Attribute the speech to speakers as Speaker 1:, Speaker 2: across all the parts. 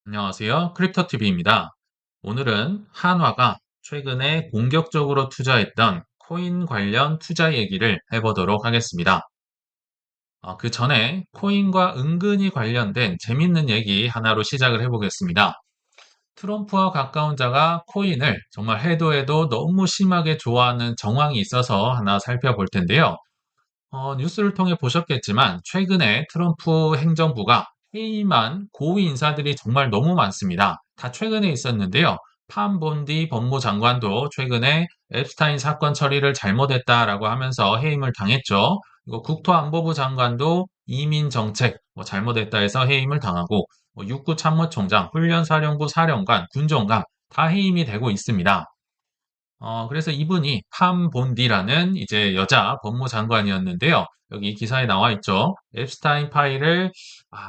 Speaker 1: 안녕하세요. 크립토TV입니다. 오늘은 한화가 최근에 공격적으로 투자했던 코인 관련 투자 얘기를 해보도록 하겠습니다. 그 전에 코인과 은근히 관련된 재밌는 얘기 하나로 시작을 해보겠습니다. 트럼프와 가까운 자가 코인을 정말 해도 해도 너무 심하게 좋아하는 정황이 있어서 하나 살펴볼 텐데요. 뉴스를 통해 보셨겠지만 최근에 트럼프 행정부가 해임한 고위 인사들이 정말 너무 많습니다. 다 최근에 있었는데요. 팜 본디 법무장관도 최근에 앱스타인 사건 처리를 잘못했다라고 하면서 해임을 당했죠. 그리고 국토안보부 장관도 이민 정책 잘못했다 해서 해임을 당하고 육구참모총장, 훈련사령부 사령관, 군종감 다 해임이 되고 있습니다. 그래서 이분이 팜 본디라는 이제 여자 법무장관이었는데요. 여기 기사에 나와 있죠. 앱스타인 파일을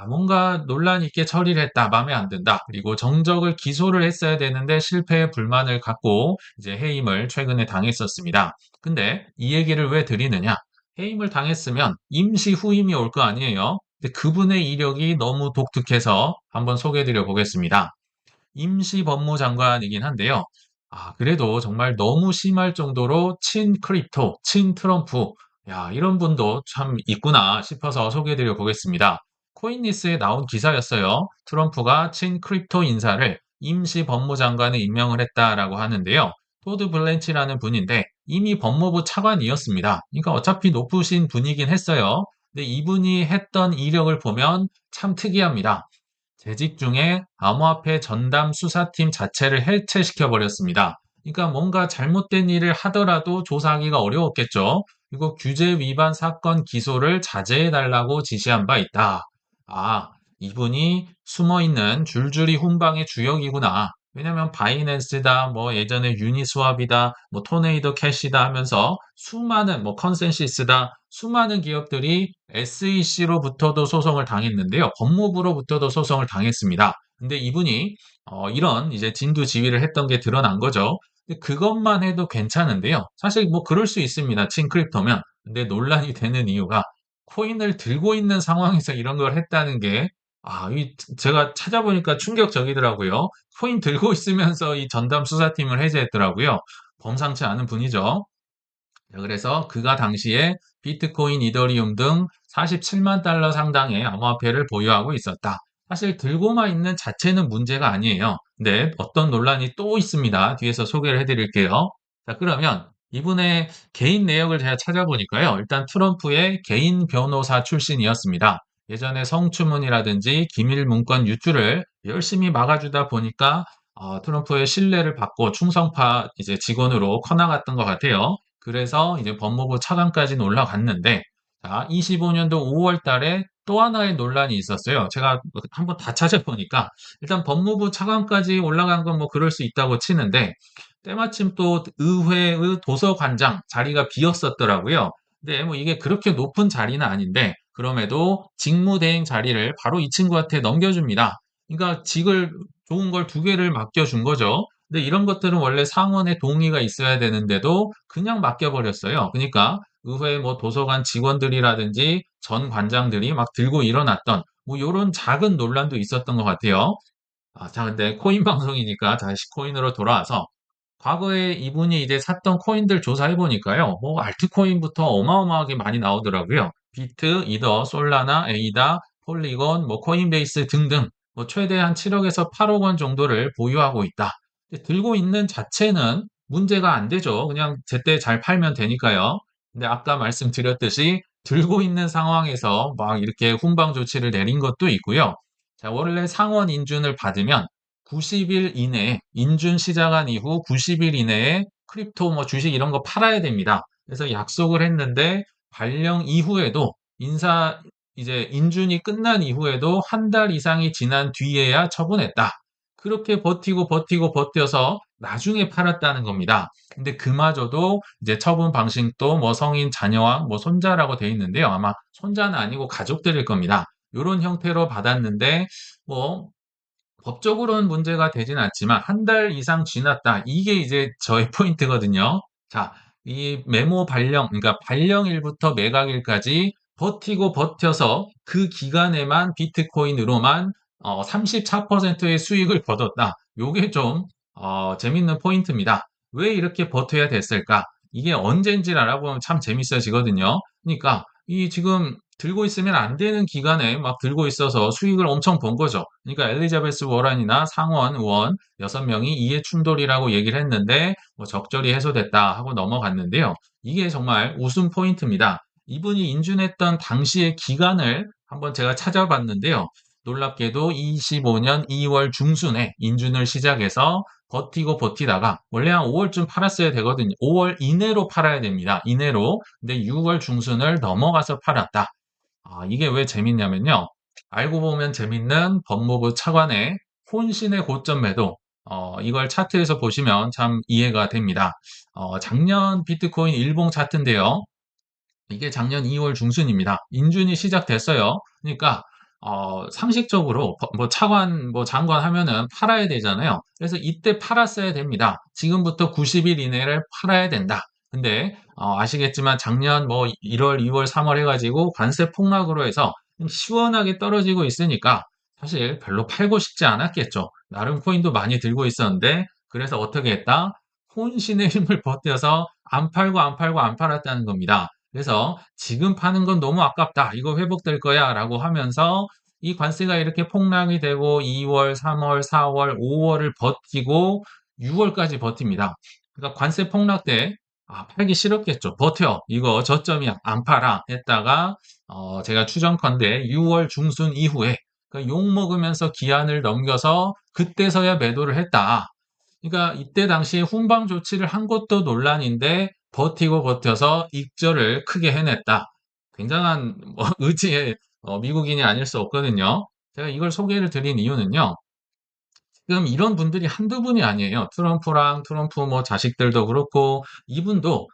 Speaker 1: 뭔가 논란 있게 처리를 했다. 마음에 안 든다. 그리고 정적을 기소를 했어야 되는데 실패에 불만을 갖고 이제 해임을 최근에 당했었습니다. 근데 이 얘기를 왜 드리느냐? 해임을 당했으면 임시 후임이 올 거 아니에요. 근데 그분의 이력이 너무 독특해서 한번 소개해 드려 보겠습니다. 임시 법무장관이긴 한데요. 그래도 정말 너무 심할 정도로 친 크립토, 친 트럼프, 야, 이런 분도 참 있구나 싶어서 소개해드려 보겠습니다. 코인니스에 나온 기사였어요. 트럼프가 친 크립토 인사를 임시 법무장관에 임명을 했다라고 하는데요. 토드 블렌치라는 분인데 이미 법무부 차관이었습니다. 그러니까 어차피 높으신 분이긴 했어요. 근데 이분이 했던 이력을 보면 참 특이합니다. 재직 중에 암호화폐 전담 수사팀 자체를 해체시켜 버렸습니다. 그러니까 뭔가 잘못된 일을 하더라도 조사하기가 어려웠겠죠. 그리고 규제 위반 사건 기소를 자제해 달라고 지시한 바 있다. 이분이 숨어 있는 줄줄이 훈방의 주역이구나. 왜냐면 바이낸스다, 뭐 예전에 유니스왑이다, 뭐 토네이도 캐시다 하면서 수많은 뭐 컨센시스다, 수많은 기업들이 SEC로부터도 소송을 당했는데요. 법무부로부터도 소송을 당했습니다. 근데 이분이 이런 이제 진두지휘를 했던 게 드러난 거죠. 근데 그것만 해도 괜찮은데요. 사실 뭐 그럴 수 있습니다. 친크립토면. 근데 논란이 되는 이유가 코인을 들고 있는 상황에서 이런 걸 했다는 게 제가 찾아보니까 충격적이더라고요. 코인 들고 있으면서 이 전담 수사팀을 해제했더라고요. 범상치 않은 분이죠. 자, 그래서 그가 당시에 비트코인, 이더리움 등 47만 달러 상당의 암호화폐를 보유하고 있었다. 사실 들고만 있는 자체는 문제가 아니에요. 근데 어떤 논란이 또 있습니다. 뒤에서 소개를 해드릴게요. 자, 그러면 이분의 개인 내역을 제가 찾아보니까요. 일단 트럼프의 개인 변호사 출신이었습니다. 예전에 성추문이라든지 기밀 문건 유출을 열심히 막아주다 보니까 트럼프의 신뢰를 받고 충성파 이제 직원으로 커나갔던 것 같아요. 그래서 이제 법무부 차관까지는 올라갔는데, 자, 25년도 5월 달에 또 하나의 논란이 있었어요. 제가 한번 다 찾아보니까, 일단 법무부 차관까지 올라간 건 뭐 그럴 수 있다고 치는데, 때마침 또 의회의 도서관장 자리가 비었었더라고요. 근데 뭐 이게 그렇게 높은 자리는 아닌데, 그럼에도 직무대행 자리를 바로 이 친구한테 넘겨줍니다. 그러니까 직을 좋은 걸 두 개를 맡겨준 거죠. 근데 이런 것들은 원래 상원의 동의가 있어야 되는데도 그냥 맡겨버렸어요. 그러니까 의회 뭐 도서관 직원들이라든지 전 관장들이 막 들고 일어났던 뭐 이런 작은 논란도 있었던 것 같아요. 자, 근데 코인 방송이니까 다시 코인으로 돌아와서 과거에 이분이 이제 샀던 코인들 조사해 보니까요. 뭐 알트코인부터 어마어마하게 많이 나오더라고요. 비트, 이더, 솔라나, 에이다, 폴리곤, 뭐 코인베이스 등등 뭐 최대 한 7억에서 8억 원 정도를 보유하고 있다. 근데 들고 있는 자체는 문제가 안 되죠. 그냥 제때 잘 팔면 되니까요. 근데 아까 말씀드렸듯이 들고 있는 상황에서 막 이렇게 훈방 조치를 내린 것도 있고요. 자, 원래 상원 인준을 받으면 90일 이내에 인준 시작한 이후 90일 이내에 크립토 뭐 주식 이런 거 팔아야 됩니다. 그래서 약속을 했는데 발령 이후에도 이제 인준이 끝난 이후에도 한 달 이상이 지난 뒤에야 처분했다. 그렇게 버티고 버티고 버텨서 나중에 팔았다는 겁니다. 근데 그마저도 이제 처분 방식도 뭐 성인 자녀와 뭐 손자라고 되어 있는데요. 아마 손자는 아니고 가족들일 겁니다. 이런 형태로 받았는데 뭐 법적으로는 문제가 되진 않지만 한 달 이상 지났다. 이게 이제 저의 포인트거든요. 자, 이 메모 발령, 그러니까 발령일부터 매각일까지 버티고 버텨서 그 기간에만 비트코인으로만 34%의 수익을 거뒀다. 요게 좀 재밌는 포인트입니다. 왜 이렇게 버텨야 됐을까? 이게 언젠지를 알아보면 참 재밌어지거든요. 그러니까 이 지금 들고 있으면 안 되는 기간에 막 들고 있어서 수익을 엄청 번 거죠. 그러니까 엘리자베스 워런이나 상원 의원 6명이 이해 충돌이라고 얘기를 했는데 뭐 적절히 해소됐다 하고 넘어갔는데요. 이게 정말 웃음 포인트입니다. 이분이 인준했던 당시의 기간을 한번 제가 찾아봤는데요. 놀랍게도 25년 2월 중순에 인준을 시작해서 버티고 버티다가 원래 한 5월쯤 팔았어야 되거든요. 5월 이내로 팔아야 됩니다. 이내로. 근데 6월 중순을 넘어가서 팔았다. 이게 왜 재밌냐면요. 알고 보면 재밌는 법무부 차관의 혼신의 고점 매도. 이걸 차트에서 보시면 참 이해가 됩니다. 작년 비트코인 일봉 차트인데요. 이게 작년 2월 중순입니다. 인준이 시작됐어요. 그러니까 상식적으로 뭐 차관 뭐 장관 하면은 팔아야 되잖아요. 그래서 이때 팔았어야 됩니다. 지금부터 90일 이내를 팔아야 된다. 근데 아시겠지만 작년 뭐 1월, 2월, 3월 해가지고 관세 폭락으로 해서 좀 시원하게 떨어지고 있으니까 사실 별로 팔고 싶지 않았겠죠. 나름 코인도 많이 들고 있었는데 그래서 어떻게 했다? 혼신의 힘을 버텨서 안 팔고 안 팔고 안 팔았다는 겁니다. 그래서 지금 파는 건 너무 아깝다. 이거 회복될 거야. 라고 하면서 이 관세가 이렇게 폭락이 되고 2월, 3월, 4월, 5월을 버티고 6월까지 버팁니다. 그러니까 관세 폭락 때 팔기 싫었겠죠. 버텨. 이거 저점이야. 안 팔아. 했다가 제가 추정컨대 6월 중순 이후에 그러니까 욕 먹으면서 기한을 넘겨서 그때서야 매도를 했다. 그러니까 이때 당시에 훈방 조치를 한 것도 논란인데 버티고 버텨서 익절을 크게 해냈다. 굉장한 뭐 의지의 미국인이 아닐 수 없거든요. 제가 이걸 소개를 드린 이유는요. 지금 이런 분들이 한두 분이 아니에요. 트럼프랑 트럼프 뭐 자식들도 그렇고 이분도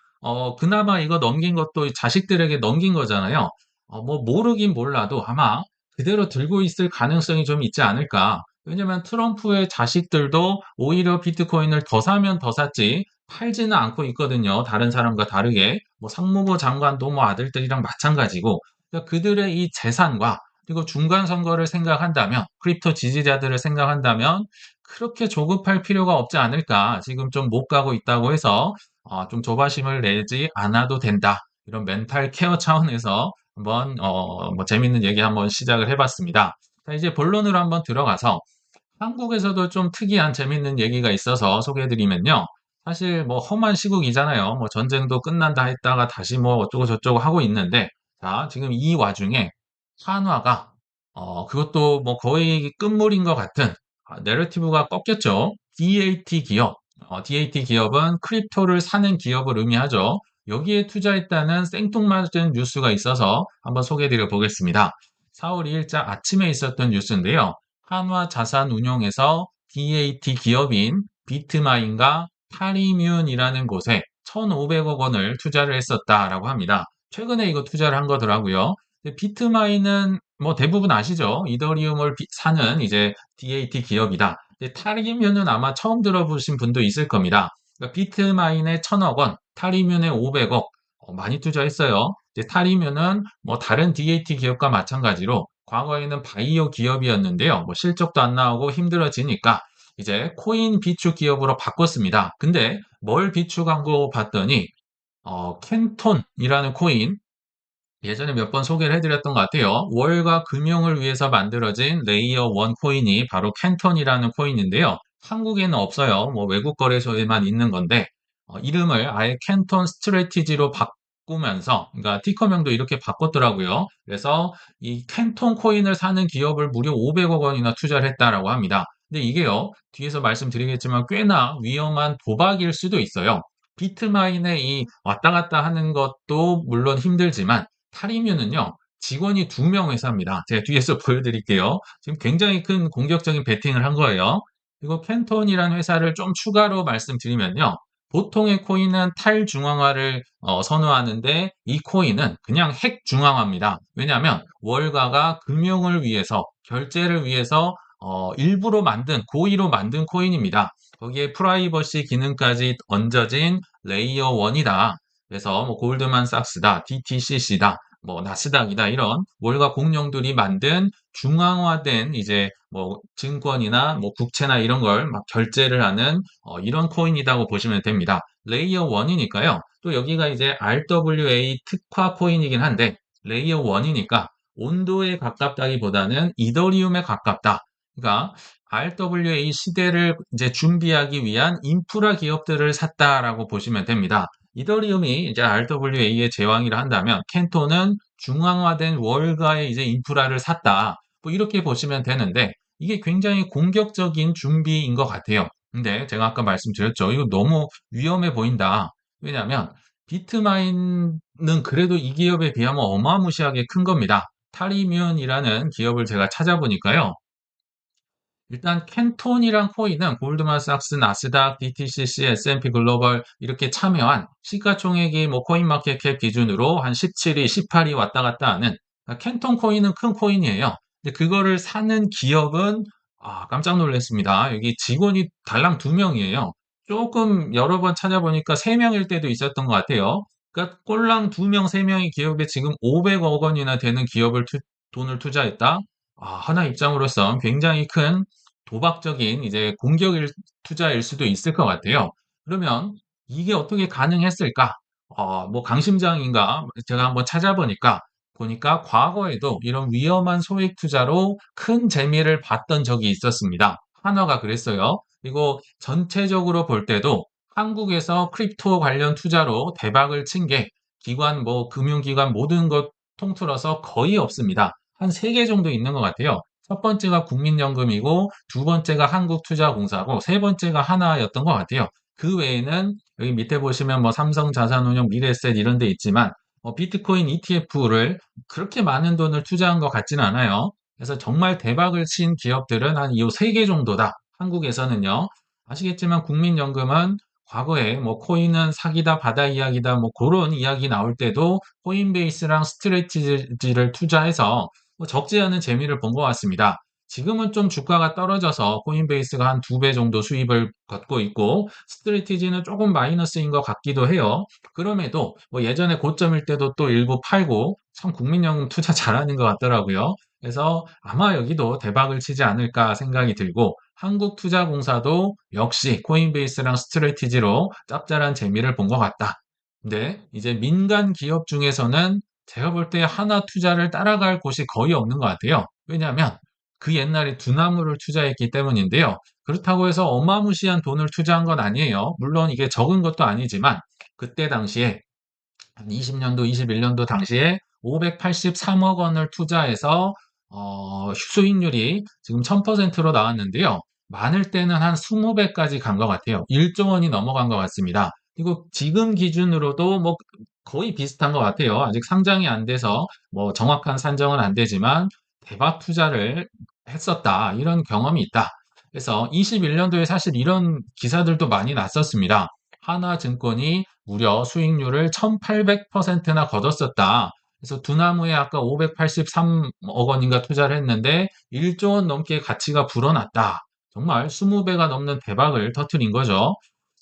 Speaker 1: 그나마 이거 넘긴 것도 자식들에게 넘긴 거잖아요. 뭐 모르긴 몰라도 아마 그대로 들고 있을 가능성이 좀 있지 않을까. 왜냐면 트럼프의 자식들도 오히려 비트코인을 더 사면 더 샀지 팔지는 않고 있거든요. 다른 사람과 다르게. 뭐 상무부 장관도 뭐 아들들이랑 마찬가지고 그러니까 그들의 이 재산과 그리고 중간 선거를 생각한다면, 크립토 지지자들을 생각한다면 그렇게 조급할 필요가 없지 않을까. 지금 좀 못 가고 있다고 해서 좀 조바심을 내지 않아도 된다. 이런 멘탈 케어 차원에서 한번 뭐 재밌는 얘기 한번 시작을 해봤습니다. 자, 이제 본론으로 한번 들어가서 한국에서도 좀 특이한 재밌는 얘기가 있어서 소개해드리면요. 사실 뭐 험한 시국이잖아요. 뭐 전쟁도 끝난다 했다가 다시 뭐 어쩌고 저쩌고 하고 있는데, 자, 지금 이 와중에 한화가 그것도 뭐 거의 끝물인 것 같은 내러티브가 꺾였죠. DAT 기업. DAT 기업은 크립토를 사는 기업을 의미하죠. 여기에 투자했다는 생뚱맞은 뉴스가 있어서 한번 소개해드려 보겠습니다. 4월 2일자 아침에 있었던 뉴스인데요. 한화자산운용에서 DAT 기업인 비트마인과 타리뮨이라는 곳에 1,500억 원을 투자를 했었다라고 합니다. 최근에 이거 투자를 한 거더라고요. 비트마인은 뭐 대부분 아시죠? 이더리움을 사는 이제 DAT 기업이다. 타리뮨은 아마 처음 들어보신 분도 있을 겁니다. 그러니까 비트마인에 1,000억 원, 타리뮨에 500억 많이 투자했어요. 타리뮨은 뭐 다른 DAT 기업과 마찬가지로 과거에는 바이오 기업이었는데요. 뭐 실적도 안 나오고 힘들어지니까 이제 코인 비축 기업으로 바꿨습니다. 근데 뭘 비축한 거 봤더니 캔톤이라는 코인 예전에 몇 번 소개를 해드렸던 것 같아요. 월가 금융을 위해서 만들어진 레이어 1 코인이 바로 캔톤이라는 코인인데요. 한국에는 없어요. 뭐 외국 거래소에만 있는 건데 이름을 아예 캔톤 스트래티지로 바꾸면서 그러니까 티커명도 이렇게 바꿨더라고요. 그래서 이 캔톤 코인을 사는 기업을 무려 500억 원이나 투자를 했다라고 합니다. 근데 이게요. 뒤에서 말씀드리겠지만 꽤나 위험한 도박일 수도 있어요. 비트마인에 이 왔다 갔다 하는 것도 물론 힘들지만 타리뮤는요, 직원이 2명 회사입니다. 제가 뒤에서 보여드릴게요. 지금 굉장히 큰 공격적인 베팅을 한 거예요. 그리고 캔톤이라는 회사를 좀 추가로 말씀드리면요. 보통의 코인은 탈중앙화를 선호하는데 이 코인은 그냥 핵중앙화입니다. 왜냐하면 월가가 금융을 위해서 결제를 위해서 일부러 만든 고의로 만든 코인입니다. 거기에 프라이버시 기능까지 얹어진 레이어 1이다. 그래서 뭐 골드만삭스다, DTCC다. 뭐 나스닥이다 이런 월가 공룡들이 만든 중앙화된 이제 뭐 증권이나 뭐 국채나 이런 걸 막 결제를 하는 이런 코인이라고 보시면 됩니다. 레이어 1이니까요. 또 여기가 이제 RWA 특화 코인이긴 한데 레이어 1이니까 온도에 가깝다기보다는 이더리움에 가깝다. 그러니까 RWA 시대를 이제 준비하기 위한 인프라 기업들을 샀다라고 보시면 됩니다. 이더리움이 이제 RWA의 제왕이라 한다면 켄토는 중앙화된 월가의 이제 인프라를 샀다. 뭐 이렇게 보시면 되는데 이게 굉장히 공격적인 준비인 것 같아요. 근데 제가 아까 말씀드렸죠. 이거 너무 위험해 보인다. 왜냐하면 비트마인은 그래도 이 기업에 비하면 어마무시하게 큰 겁니다. 타리뮨이라는 기업을 제가 찾아보니까요. 일단 캔톤이랑 코인은 골드만삭스, 나스닥, DTCC, S&P 글로벌 이렇게 참여한 시가총액이 뭐 코인마켓캡 기준으로 한 17위, 18위 왔다 갔다 하는 캔톤 코인은 큰 코인이에요. 근데 그거를 사는 기업은 깜짝 놀랐습니다. 여기 직원이 달랑 2명이에요. 조금 여러 번 찾아보니까 3명일 때도 있었던 것 같아요. 그러니까 꼴랑 2명, 3명의 기업에 지금 500억 원이나 되는 기업을 돈을 투자했다. 하나 입장으로서 굉장히 큰 도박적인 이제 투자일 수도 있을 것 같아요. 그러면 이게 어떻게 가능했을까? 뭐 강심장인가? 제가 한번 찾아보니까 보니까 과거에도 이런 위험한 소액 투자로 큰 재미를 봤던 적이 있었습니다. 한화가 그랬어요. 그리고 전체적으로 볼 때도 한국에서 크립토 관련 투자로 대박을 친 게 기관, 뭐 금융기관 모든 것 통틀어서 거의 없습니다. 한 3개 정도 있는 것 같아요. 첫 번째가 국민연금이고, 두 번째가 한국투자공사고, 세 번째가 하나였던 것 같아요. 그 외에는 여기 밑에 보시면 뭐 삼성자산운용, 미래에셋 이런 데 있지만, 비트코인 ETF를 그렇게 많은 돈을 투자한 것 같지는 않아요. 그래서 정말 대박을 친 기업들은 한 이 세 개 정도다. 한국에서는요. 아시겠지만 국민연금은 과거에 뭐 코인은 사기다, 바다 이야기다, 뭐 그런 이야기 나올 때도 코인베이스랑 스트레티지를 투자해서 뭐 적지 않은 재미를 본 것 같습니다. 지금은 좀 주가가 떨어져서 코인베이스가 한 2배 정도 수입을 걷고 있고 스트레티지는 조금 마이너스인 것 같기도 해요. 그럼에도 뭐 예전에 고점일 때도 또 일부 팔고 참 국민연금 투자 잘하는 것 같더라고요. 그래서 아마 여기도 대박을 치지 않을까 생각이 들고 한국투자공사도 역시 코인베이스랑 스트레티지로 짭짤한 재미를 본 것 같다. 근데 이제 민간 기업 중에서는 제가 볼 때 하나 투자를 따라갈 곳이 거의 없는 것 같아요. 왜냐하면 그 옛날에 두나무를 투자했기 때문인데요. 그렇다고 해서 어마무시한 돈을 투자한 건 아니에요. 물론 이게 적은 것도 아니지만 그때 당시에 한 20년도, 21년도 당시에 583억 원을 투자해서 수익률이 지금 1000%로 나왔는데요. 많을 때는 한 20배까지 간 것 같아요. 1조 원이 넘어간 것 같습니다. 그리고 지금 기준으로도 뭐 거의 비슷한 것 같아요. 아직 상장이 안 돼서 뭐 정확한 산정은 안 되지만 대박 투자를 했었다. 이런 경험이 있다. 그래서 21년도에 사실 이런 기사들도 많이 났었습니다. 하나증권이 무려 수익률을 1800%나 거뒀었다. 그래서 두나무에 아까 583억 원인가 투자를 했는데 1조 원 넘게 가치가 불어났다. 정말 20배가 넘는 대박을 터뜨린 거죠.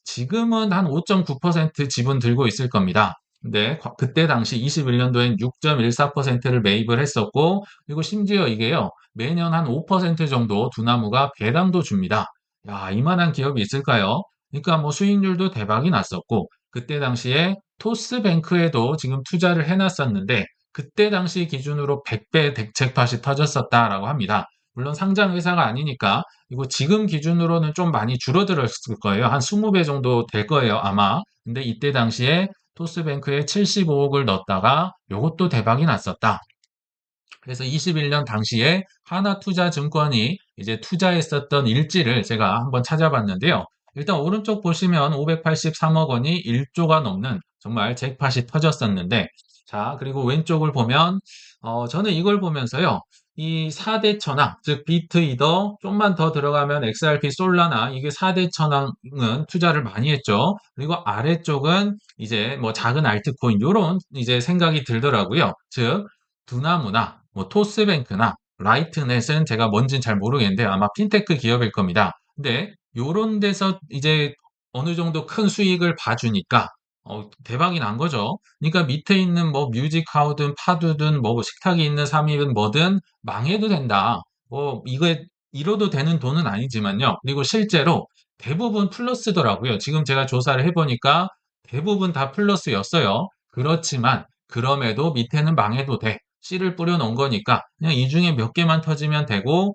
Speaker 1: 지금은 한 5.9% 지분 들고 있을 겁니다. 근데 그때 당시 21년도엔 6.14%를 매입을 했었고, 그리고 심지어 이게요, 매년 한 5% 정도 두나무가 배당도 줍니다. 야, 이만한 기업이 있을까요? 그러니까 뭐 수익률도 대박이 났었고, 그때 당시에 토스뱅크에도 지금 투자를 해놨었는데, 그때 당시 기준으로 100배 잭팟이 터졌었다라고 합니다. 물론 상장 회사가 아니니까, 이거 지금 기준으로는 좀 많이 줄어들었을 거예요. 한 20배 정도 될 거예요, 아마. 근데 이때 당시에 토스뱅크에 75억을 넣었다가 요것도 대박이 났었다. 그래서 21년 당시에 하나투자증권이 이제 투자했었던 일지를 제가 한번 찾아봤는데요. 일단 오른쪽 보시면 583억 원이 1조가 넘는 정말 잭팟이 터졌었는데, 자, 그리고 왼쪽을 보면, 저는 이걸 보면서요, 이 4대 천왕, 즉, 비트이더, 좀만 더 들어가면 XRP 솔라나, 이게 4대 천왕은 투자를 많이 했죠. 그리고 아래쪽은 이제 뭐 작은 알트코인, 요런 이제 생각이 들더라고요. 즉, 두나무나 뭐 토스뱅크나 라이트넷은 제가 뭔진 잘 모르겠는데 아마 핀테크 기업일 겁니다. 근데 요런 데서 이제 어느 정도 큰 수익을 봐주니까 대박이 난 거죠. 그러니까 밑에 있는 뭐 뮤직하우든 파두든 뭐 식탁이 있는 삼입은 뭐든 망해도 된다. 이거에 잃어도 되는 돈은 아니지만요. 그리고 실제로 대부분 플러스더라고요. 지금 제가 조사를 해보니까 대부분 다 플러스였어요. 그렇지만 그럼에도 밑에는 망해도 돼. 씨를 뿌려놓은 거니까 그냥 이 중에 몇 개만 터지면 되고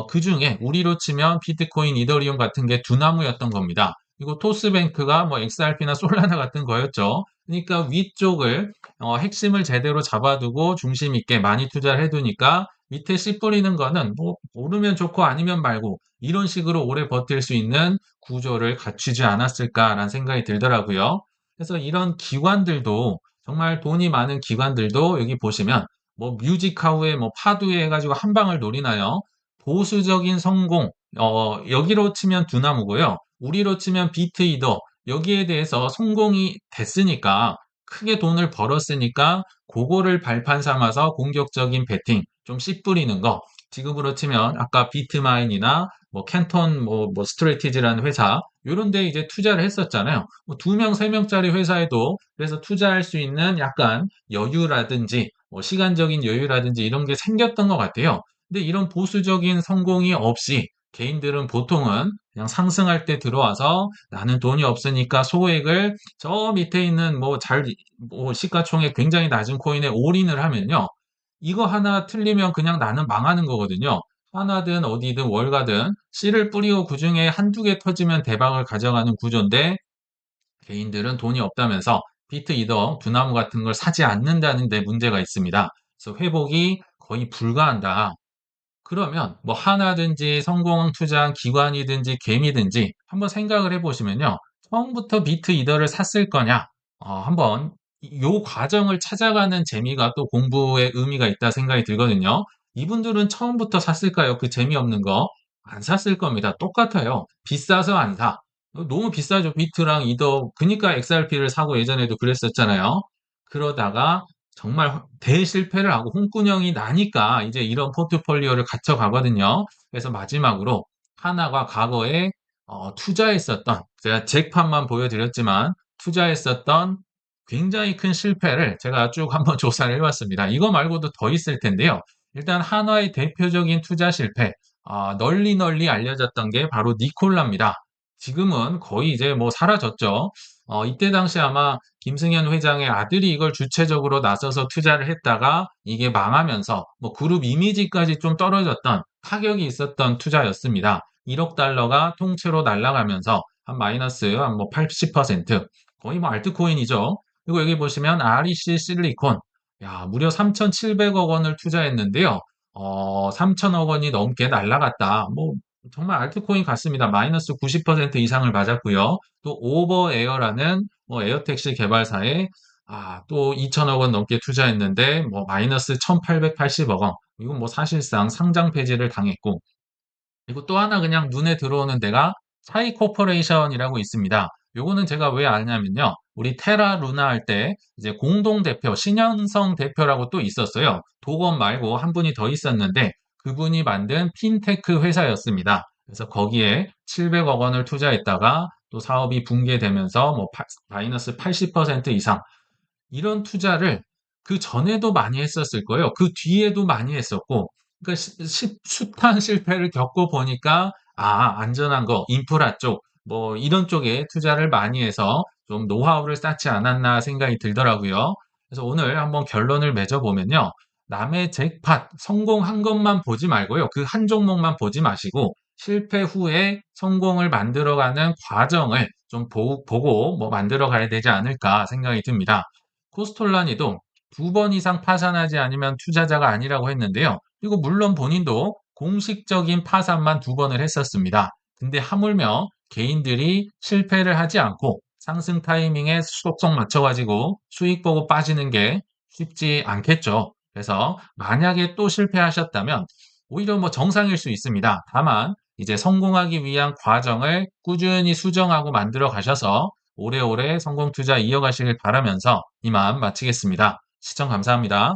Speaker 1: 그 중에 우리로 치면 비트코인, 이더리움 같은 게 두 나무였던 겁니다. 그리고 토스뱅크가 뭐 XRP나 솔라나 같은 거였죠. 그러니까 위쪽을 핵심을 제대로 잡아두고 중심 있게 많이 투자를 해두니까 밑에 씨 뿌리는 거는 뭐 오르면 좋고 아니면 말고 이런 식으로 오래 버틸 수 있는 구조를 갖추지 않았을까라는 생각이 들더라고요. 그래서 이런 기관들도 정말 돈이 많은 기관들도 여기 보시면 뭐 뮤직하우에 뭐 파두에 해가지고 한 방을 노리나요? 보수적인 성공, 여기로 치면 두나무고요. 우리로 치면 비트이더, 여기에 대해서 성공이 됐으니까, 크게 돈을 벌었으니까, 그거를 발판 삼아서 공격적인 베팅, 좀 씨 뿌리는 거. 지금으로 치면, 아까 비트마인이나, 뭐, 캔톤, 뭐, 스트레티지라는 회사, 요런 데 이제 투자를 했었잖아요. 뭐, 두 명, 세 명짜리 회사에도, 그래서 투자할 수 있는 약간 여유라든지, 뭐, 시간적인 여유라든지 이런 게 생겼던 것 같아요. 근데 이런 보수적인 성공이 없이 개인들은 보통은 그냥 상승할 때 들어와서 나는 돈이 없으니까 소액을 저 밑에 있는 뭐 시가총액 굉장히 낮은 코인에 올인을 하면요. 이거 하나 틀리면 그냥 나는 망하는 거거든요. 하나든 어디든 월가든 씨를 뿌리고 그중에 한두 개 터지면 대박을 가져가는 구조인데 개인들은 돈이 없다면서 비트 이더 두나무 같은 걸 사지 않는다는 데 문제가 있습니다. 그래서 회복이 거의 불가한다. 그러면 뭐 하나든지 성공 투자한 기관이든지 개미든지 한번 생각을 해보시면요. 처음부터 비트 이더를 샀을 거냐? 한번 요 과정을 찾아가는 재미가 또 공부의 의미가 있다 생각이 들거든요. 이분들은 처음부터 샀을까요? 그 재미없는 거. 안 샀을 겁니다. 똑같아요. 비싸서 안 사. 너무 비싸죠. 비트랑 이더. 그니까 XRP를 사고 예전에도 그랬었잖아요. 그러다가 정말 대실패를 하고 홍군형이 나니까 이제 이런 포트폴리오를 갖춰가거든요. 그래서 마지막으로 하나가 과거에 투자했었던, 제가 잭팟만 보여드렸지만 투자했었던 굉장히 큰 실패를 제가 쭉 한번 조사를 해봤습니다. 이거 말고도 더 있을 텐데요. 일단 한화의 대표적인 투자 실패, 널리 널리 알려졌던 게 바로 니콜라입니다. 지금은 거의 이제 뭐 사라졌죠. 이때 당시 아마 김승현 회장의 아들이 이걸 주체적으로 나서서 투자를 했다가 이게 망하면서 뭐 그룹 이미지까지 좀 떨어졌던 타격이 있었던 투자였습니다. 1억 달러가 통째로 날아가면서 한 마이너스 한 뭐 80% 거의 뭐 알트코인이죠. 그리고 여기 보시면 REC 실리콘 무려 3,700억 원을 투자했는데요. 3천억 원이 넘게 날아갔다. 뭐 정말 알트코인 같습니다. 마이너스 90% 이상을 맞았고요. 또 오버에어라는 뭐 에어택시 개발사에 또 2천억 원 넘게 투자했는데 뭐 마이너스 1,880억 원. 이건 뭐 사실상 상장 폐지를 당했고 그리고 또 하나 그냥 눈에 들어오는 데가 차이 코퍼레이션이라고 있습니다. 요거는 제가 왜 아냐면요. 우리 테라 루나 할 때 이제 공동 대표, 신현성 대표라고 또 있었어요. 도건 말고 한 분이 더 있었는데 그분이 만든 핀테크 회사였습니다. 그래서 거기에 700억 원을 투자했다가 또 사업이 붕괴되면서 뭐 마이너스 80% 이상 이런 투자를 그 전에도 많이 했었을 거예요. 그 뒤에도 많이 했었고, 그러니까 숱한 실패를 겪고 보니까, 안전한 거, 인프라 쪽, 뭐, 이런 쪽에 투자를 많이 해서 좀 노하우를 쌓지 않았나 생각이 들더라고요. 그래서 오늘 한번 결론을 맺어보면요. 남의 잭팟, 성공한 것만 보지 말고요. 그 한 종목만 보지 마시고, 실패 후에 성공을 만들어가는 과정을 좀 보고 뭐 만들어 가야 되지 않을까 생각이 듭니다. 코스톨라니도 두 번 이상 파산하지 않으면 투자자가 아니라고 했는데요. 그리고 물론 본인도 공식적인 파산만 두 번을 했었습니다. 근데 하물며 개인들이 실패를 하지 않고 상승 타이밍에 속속 맞춰가지고 수익 보고 빠지는 게 쉽지 않겠죠. 그래서 만약에 또 실패하셨다면 오히려 뭐 정상일 수 있습니다. 다만 이제 성공하기 위한 과정을 꾸준히 수정하고 만들어 가셔서 오래오래 성공 투자 이어가시길 바라면서 이만 마치겠습니다. 시청 감사합니다.